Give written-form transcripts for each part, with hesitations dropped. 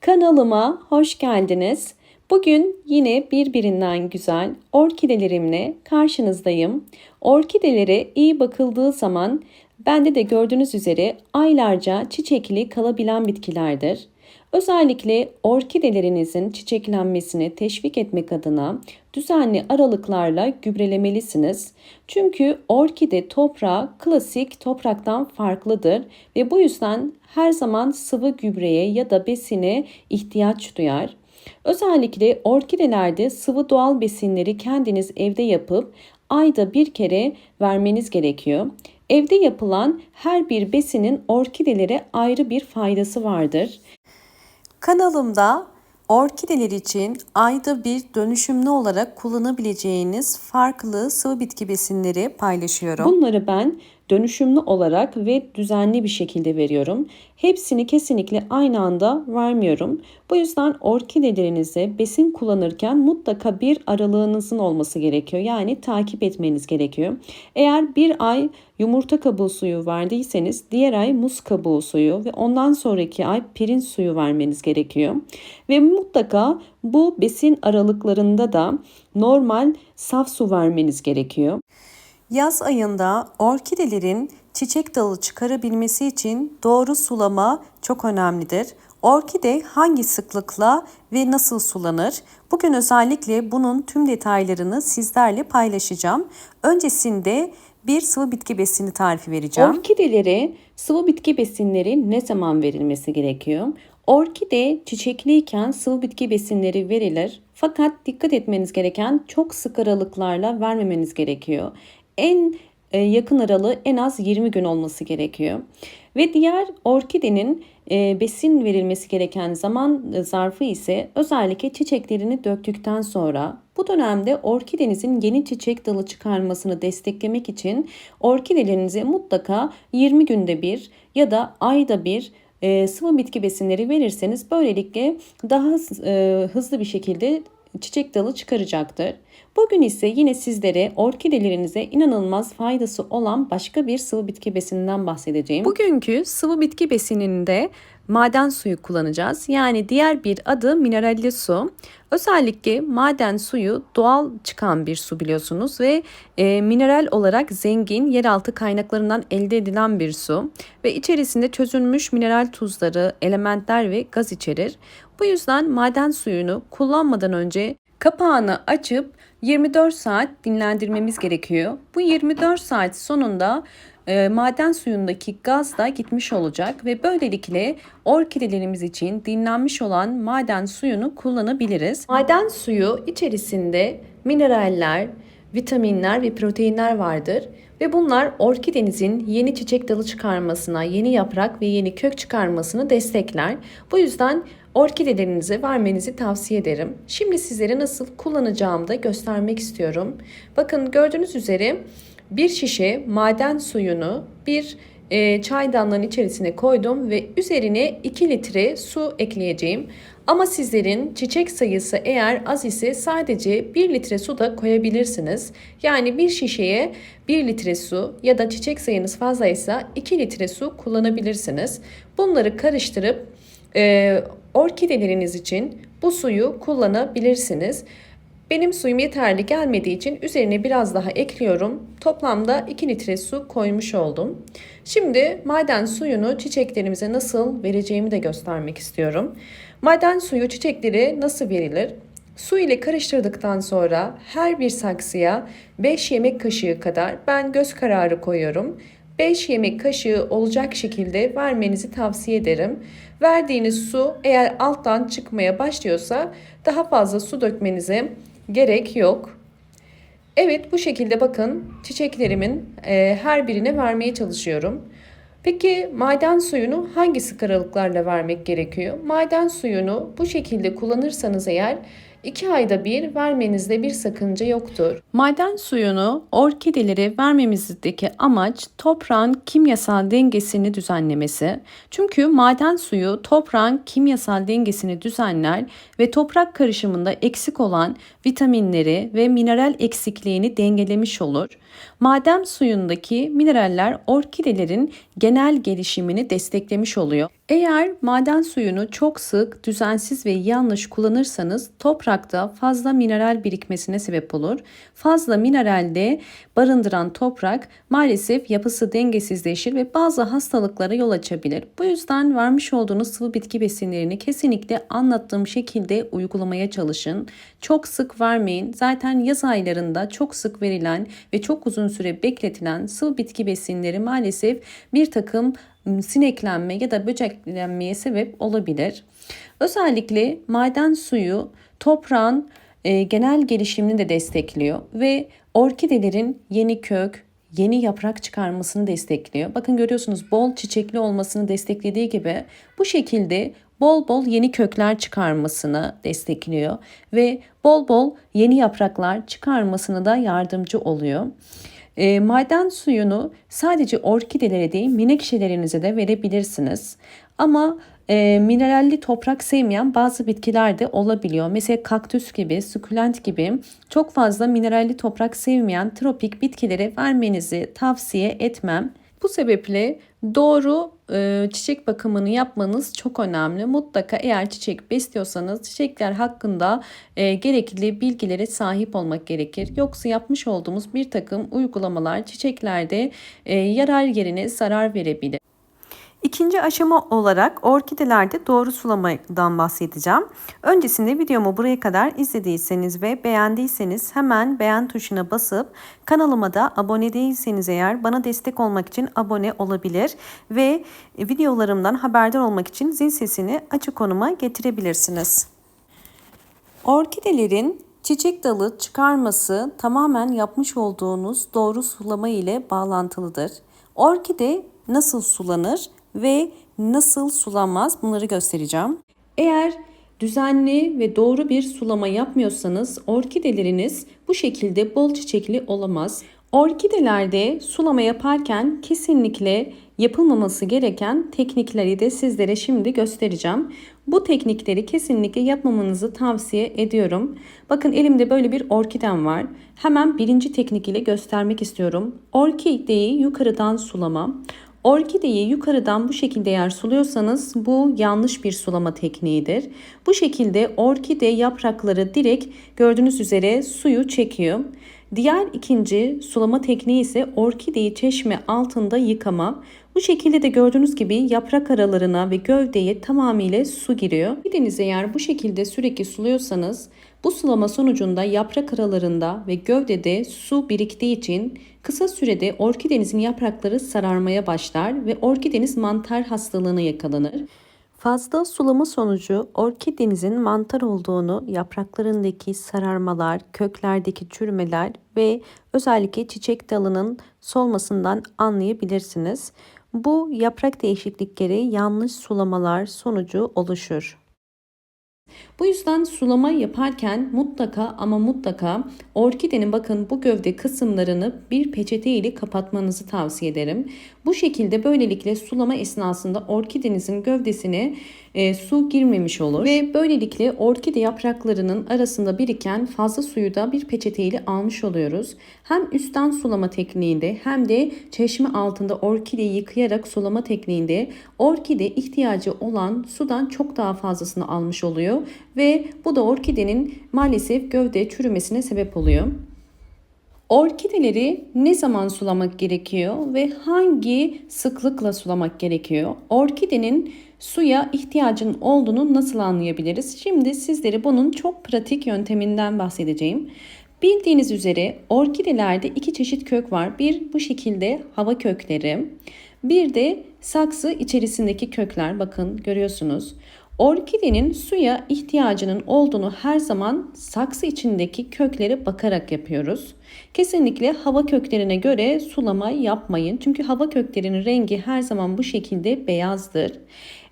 Kanalıma hoş geldiniz. Bugün yine birbirinden güzel orkidelerimle karşınızdayım. Orkidelere iyi bakıldığı zaman bende de gördüğünüz üzere aylarca çiçekli kalabilen bitkilerdir. Özellikle orkidelerinizin çiçeklenmesini teşvik etmek adına düzenli aralıklarla gübrelemelisiniz. Çünkü orkide toprağı klasik topraktan farklıdır ve bu yüzden her zaman sıvı gübreye ya da besine ihtiyaç duyar. Özellikle orkidelerde sıvı doğal besinleri kendiniz evde yapıp ayda bir kere vermeniz gerekiyor. Evde yapılan her bir besinin orkidelere ayrı bir faydası vardır. Kanalımda orkideler için ayda bir dönüşümlü olarak kullanabileceğiniz farklı sıvı bitki besinleri paylaşıyorum. Bunları ben dönüşümlü olarak ve düzenli bir şekilde veriyorum. Hepsini kesinlikle aynı anda vermiyorum. Bu yüzden orkidelerinize besin kullanırken mutlaka bir aralığınızın olması gerekiyor. Yani takip etmeniz gerekiyor. Eğer bir ay yumurta kabuğu suyu verdiyseniz diğer ay muz kabuğu suyu ve ondan sonraki ay pirinç suyu vermeniz gerekiyor. Ve mutlaka bu besin aralıklarında da normal saf su vermeniz gerekiyor. Yaz ayında orkidelerin çiçek dalı çıkarabilmesi için doğru sulama çok önemlidir. Orkide hangi sıklıkla ve nasıl sulanır? Bugün özellikle bunun tüm detaylarını sizlerle paylaşacağım. Öncesinde bir sıvı bitki besini tarifi vereceğim. Orkidelere sıvı bitki besinleri ne zaman verilmesi gerekiyor? Orkide çiçekliyken sıvı bitki besinleri verilir. Fakat dikkat etmeniz gereken çok sık aralıklarla vermemeniz gerekiyor. En yakın aralığı en az 20 gün olması gerekiyor. Ve diğer orkidenin besin verilmesi gereken zaman zarfı ise özellikle çiçeklerini döktükten sonra. Bu dönemde orkidenizin yeni çiçek dalı çıkarmasını desteklemek için orkidelerinize mutlaka 20 günde bir ya da ayda bir sıvı bitki besinleri verirseniz böylelikle daha hızlı bir şekilde çiçek dalı çıkaracaktır. Bugün ise yine sizlere orkidelerinize inanılmaz faydası olan başka bir sıvı bitki besininden bahsedeceğim. Bugünkü sıvı bitki besininde maden suyu kullanacağız. Yani diğer bir adı mineralli su. Özellikle maden suyu doğal çıkan bir su biliyorsunuz ve mineral olarak zengin yeraltı kaynaklarından elde edilen bir su ve içerisinde çözülmüş mineral tuzları, elementler ve gaz içerir. Bu yüzden maden suyunu kullanmadan önce kapağını açıp 24 saat dinlendirmemiz gerekiyor. Bu 24 saat sonunda maden suyundaki gaz da gitmiş olacak ve böylelikle orkidelerimiz için dinlenmiş olan maden suyunu kullanabiliriz. Maden suyu içerisinde mineraller, vitaminler ve proteinler vardır ve bunlar orkidenizin yeni çiçek dalı çıkarmasına, yeni yaprak ve yeni kök çıkarmasını destekler. Bu yüzden orkidelerinize vermenizi tavsiye ederim. Şimdi sizlere nasıl kullanacağımı da göstermek istiyorum. Bakın gördüğünüz üzere bir şişe maden suyunu bir çaydanlığın içerisine koydum ve üzerine 2 litre su ekleyeceğim. Ama sizlerin çiçek sayısı eğer az ise sadece 1 litre su da koyabilirsiniz. Yani bir şişeye 1 litre su ya da çiçek sayınız fazlaysa 2 litre su kullanabilirsiniz. Bunları karıştırıp orkideleriniz için bu suyu kullanabilirsiniz. Benim suyum yeterli gelmediği için üzerine biraz daha ekliyorum. Toplamda 2 litre su koymuş oldum. Şimdi maden suyunu çiçeklerimize nasıl vereceğimi de göstermek istiyorum. Maden suyu çiçeklere nasıl verilir? Su ile karıştırdıktan sonra her bir saksıya 5 yemek kaşığı kadar ben göz kararı koyuyorum. 5 yemek kaşığı olacak şekilde vermenizi tavsiye ederim. Verdiğiniz su eğer alttan çıkmaya başlıyorsa daha fazla su dökmenize gerek yok. Evet, bu şekilde bakın çiçeklerimin her birine vermeye çalışıyorum. Peki maden suyunu hangi sık aralıklarla vermek gerekiyor? Maden suyunu bu şekilde kullanırsanız eğer 2 ayda bir vermenizde bir sakınca yoktur. Maden suyunu orkidelere vermemizdeki amaç toprağın kimyasal dengesini düzenlemesi. Çünkü maden suyu toprağın kimyasal dengesini düzenler ve toprak karışımında eksik olan vitaminleri ve mineral eksikliğini dengelemiş olur. Maden suyundaki mineraller orkidelerin genel gelişimini desteklemiş oluyor. Eğer maden suyunu çok sık, düzensiz ve yanlış kullanırsanız toprakta fazla mineral birikmesine sebep olur. Fazla mineralde barındıran toprak maalesef yapısı dengesizleşir ve bazı hastalıklara yol açabilir. Bu yüzden vermiş olduğunuz sıvı bitki besinlerini kesinlikle anlattığım şekilde uygulamaya çalışın. Çok sık vermeyin. Zaten yaz aylarında çok sık verilen ve çok uzun süre bekletilen sıvı bitki besinleri maalesef bir takım sineklenme ya da böceklenmeye sebep olabilir. Özellikle maden suyu toprağın genel gelişimini de destekliyor ve orkidelerin yeni kök, yeni yaprak çıkarmasını destekliyor. Bakın görüyorsunuz, bol çiçekli olmasını desteklediği gibi bu şekilde bol bol yeni kökler çıkarmasını destekliyor ve bol bol yeni yapraklar çıkarmasına da yardımcı oluyor. Maden suyunu sadece orkidelere değil menekşelerinize de verebilirsiniz. Ama mineralli toprak sevmeyen bazı bitkiler de olabiliyor. Mesela kaktüs gibi, sukulent gibi çok fazla mineralli toprak sevmeyen tropik bitkilere vermenizi tavsiye etmem. Bu sebeple doğru çiçek bakımını yapmanız çok önemli. Mutlaka eğer çiçek besliyorsanız çiçekler hakkında gerekli bilgilere sahip olmak gerekir. Yoksa yapmış olduğumuz bir takım uygulamalar çiçeklerde yarar yerine zarar verebilir. İkinci aşama olarak orkidelerde doğru sulamadan bahsedeceğim. Öncesinde videomu buraya kadar izlediyseniz ve beğendiyseniz hemen beğen tuşuna basıp kanalıma da abone değilseniz eğer bana destek olmak için abone olabilir ve videolarımdan haberdar olmak için zil sesini açık konuma getirebilirsiniz. Orkidelerin çiçek dalı çıkarması tamamen yapmış olduğunuz doğru sulama ile bağlantılıdır. Orkide nasıl sulanır ve nasıl sulanmaz bunları göstereceğim. Eğer düzenli ve doğru bir sulama yapmıyorsanız orkideleriniz bu şekilde bol çiçekli olamaz. Orkidelerde sulama yaparken kesinlikle yapılmaması gereken teknikleri de sizlere şimdi göstereceğim. Bu teknikleri kesinlikle yapmamanızı tavsiye ediyorum. Bakın elimde böyle bir orkidem var. Hemen birinci teknik ile göstermek istiyorum. Orkideyi yukarıdan sulama. Orkideyi yukarıdan bu şekilde eğer suluyorsanız bu yanlış bir sulama tekniğidir. Bu şekilde orkide yaprakları direkt gördüğünüz üzere suyu çekiyor. Diğer ikinci sulama tekniği ise orkideyi çeşme altında yıkama. Bu şekilde de gördüğünüz gibi yaprak aralarına ve gövdeye tamamıyla su giriyor. Orkidenizi eğer bu şekilde sürekli suluyorsanız bu sulama sonucunda yaprak aralarında ve gövdede su biriktiği için kısa sürede orkidenizin yaprakları sararmaya başlar ve orkideniz mantar hastalığına yakalanır. Fazla sulama sonucu orkidenizin mantar olduğunu yapraklarındaki sararmalar, köklerdeki çürümeler ve özellikle çiçek dalının solmasından anlayabilirsiniz. Bu yaprak değişiklikleri yanlış sulamalar sonucu oluşur. Bu yüzden sulama yaparken mutlaka ama mutlaka orkidenin bakın bu gövde kısımlarını bir peçete ile kapatmanızı tavsiye ederim. Bu şekilde böylelikle sulama esnasında orkidenizin gövdesine su girmemiş olur ve böylelikle orkide yapraklarının arasında biriken fazla suyu da bir peçete ile almış oluyoruz. Hem üstten sulama tekniğinde hem de çeşme altında orkideyi yıkayarak sulama tekniğinde orkide ihtiyacı olan sudan çok daha fazlasını almış oluyor ve bu da orkidenin maalesef gövde çürümesine sebep oluyor. Orkideleri ne zaman sulamak gerekiyor ve hangi sıklıkla sulamak gerekiyor? Orkidenin suya ihtiyacın olduğunu nasıl anlayabiliriz? Şimdi sizlere bunun çok pratik yönteminden bahsedeceğim. Bildiğiniz üzere orkidelerde iki çeşit kök var. Bir bu şekilde hava kökleri, bir de saksı içerisindeki kökler. Bakın görüyorsunuz. Orkidenin suya ihtiyacının olduğunu her zaman saksı içindeki köklere bakarak yapıyoruz. Kesinlikle hava köklerine göre sulama yapmayın. Çünkü hava köklerinin rengi her zaman bu şekilde beyazdır.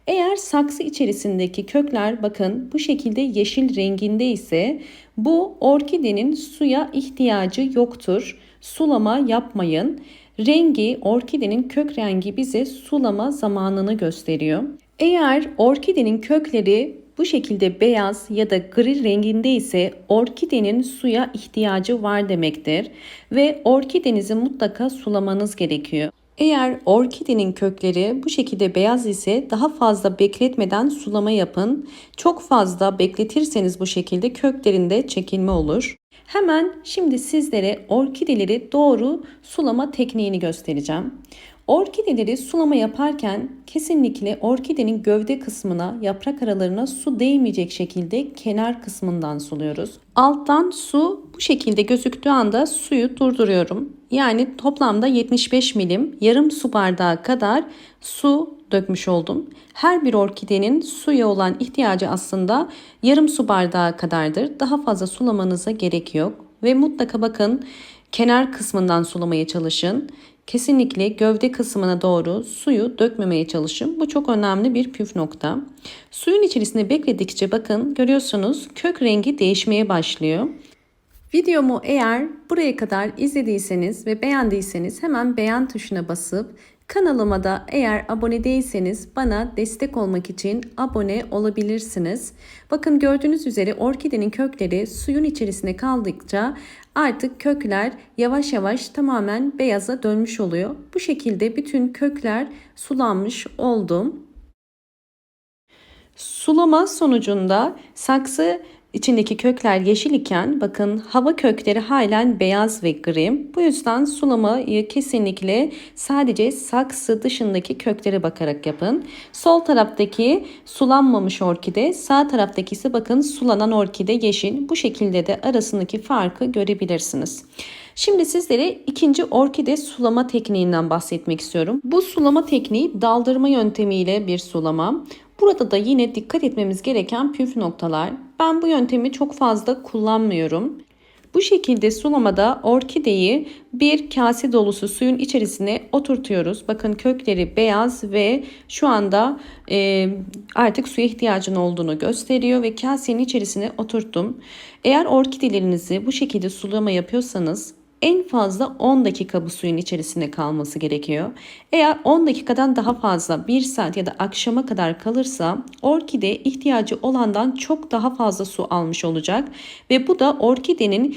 Eğer saksı içerisindeki kökler bakın bu şekilde yeşil renginde ise bu orkidenin suya ihtiyacı yoktur. Sulama yapmayın. Rengi, orkidenin kök rengi bize sulama zamanını gösteriyor. Eğer orkidenin kökleri bu şekilde beyaz ya da gri renginde ise orkidenin suya ihtiyacı var demektir ve orkidenizi mutlaka sulamanız gerekiyor. Eğer orkidenin kökleri bu şekilde beyaz ise daha fazla bekletmeden sulama yapın. Çok fazla bekletirseniz bu şekilde köklerinde çekilme olur. Hemen şimdi sizlere orkideleri doğru sulama tekniğini göstereceğim. Orkideleri sulama yaparken kesinlikle orkidenin gövde kısmına, yaprak aralarına su değmeyecek şekilde kenar kısmından suluyoruz. Alttan su bu şekilde gözüktüğü anda suyu durduruyorum. Yani toplamda 75 milim, yarım su bardağı kadar su dökmüş oldum. Her bir orkidenin suya olan ihtiyacı aslında yarım su bardağı kadardır. Daha fazla sulamanıza gerek yok. Ve mutlaka bakın kenar kısmından sulamaya çalışın. Kesinlikle gövde kısmına doğru suyu dökmemeye çalışın. Bu çok önemli bir püf nokta. Suyun içerisinde bekledikçe bakın görüyorsunuz kök rengi değişmeye başlıyor. Videomu eğer buraya kadar izlediyseniz ve beğendiyseniz hemen beğen tuşuna basıp kanalıma da eğer abone değilseniz bana destek olmak için abone olabilirsiniz. Bakın gördüğünüz üzere orkidenin kökleri suyun içerisine kaldıkça artık kökler yavaş yavaş tamamen beyaza dönmüş oluyor. Bu şekilde bütün kökler sulanmış oldu. Sulama sonucunda saksı içindeki kökler yeşil iken bakın hava kökleri halen beyaz ve gri. Bu yüzden sulamayı kesinlikle sadece saksı dışındaki köklere bakarak yapın. Sol taraftaki sulanmamış orkide, sağ taraftaki ise bakın sulanan orkide yeşil. Bu şekilde de arasındaki farkı görebilirsiniz. Şimdi sizlere ikinci orkide sulama tekniğinden bahsetmek istiyorum. Bu sulama tekniği daldırma yöntemiyle bir sulama. Burada da yine dikkat etmemiz gereken püf noktalar. Ben bu yöntemi çok fazla kullanmıyorum. Bu şekilde sulamada orkideyi bir kase dolusu suyun içerisine oturtuyoruz. Bakın kökleri beyaz ve şu anda artık suya ihtiyacın olduğunu gösteriyor ve kasenin içerisine oturttum. Eğer orkidelerinizi bu şekilde sulama yapıyorsanız en fazla 10 dakika bu suyun içerisinde kalması gerekiyor. Eğer 10 dakikadan daha fazla 1 saat ya da akşama kadar kalırsa orkide ihtiyacı olandan çok daha fazla su almış olacak. Ve bu da orkidenin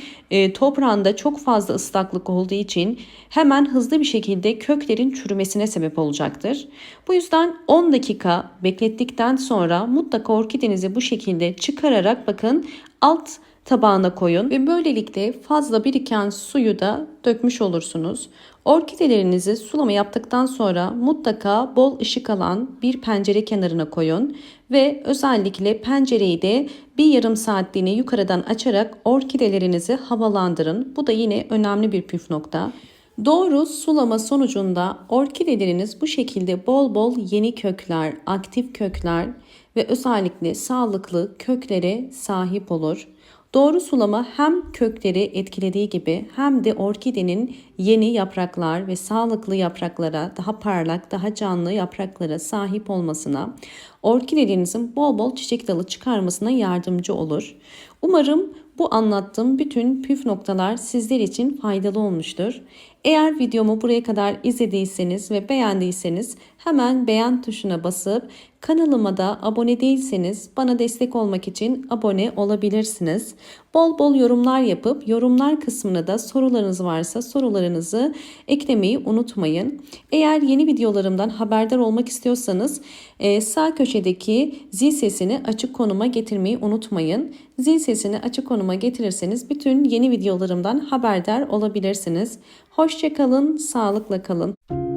toprağında çok fazla ıslaklık olduğu için hemen hızlı bir şekilde köklerin çürümesine sebep olacaktır. Bu yüzden 10 dakika beklettikten sonra mutlaka orkidenizi bu şekilde çıkararak bakın alt tabağına koyun ve böylelikle fazla biriken suyu da dökmüş olursunuz. Orkidelerinizi sulama yaptıktan sonra mutlaka bol ışık alan bir pencere kenarına koyun ve özellikle pencereyi de bir yarım saatliğine yukarıdan açarak orkidelerinizi havalandırın. Bu da yine önemli bir püf nokta. Doğru sulama sonucunda orkideleriniz bu şekilde bol bol yeni kökler, aktif kökler ve özellikle sağlıklı köklere sahip olur. Doğru sulama hem kökleri etkilediği gibi hem de orkidenin yeni yapraklar ve sağlıklı yapraklara, daha parlak, daha canlı yapraklara sahip olmasına, orkidelerinizin bol bol çiçek dalı çıkarmasına yardımcı olur. Umarım bu anlattığım bütün püf noktalar sizler için faydalı olmuştur. Eğer videomu buraya kadar izlediyseniz ve beğendiyseniz hemen beğen tuşuna basıp kanalıma da abone değilseniz bana destek olmak için abone olabilirsiniz. Bol bol yorumlar yapıp yorumlar kısmına da sorularınız varsa sorularınızı eklemeyi unutmayın. Eğer yeni videolarımdan haberdar olmak istiyorsanız sağ köşedeki zil sesini açık konuma getirmeyi unutmayın. Zil sesini açık konuma getirirseniz bütün yeni videolarımdan haberdar olabilirsiniz. Hoşça kalın, sağlıkla kalın.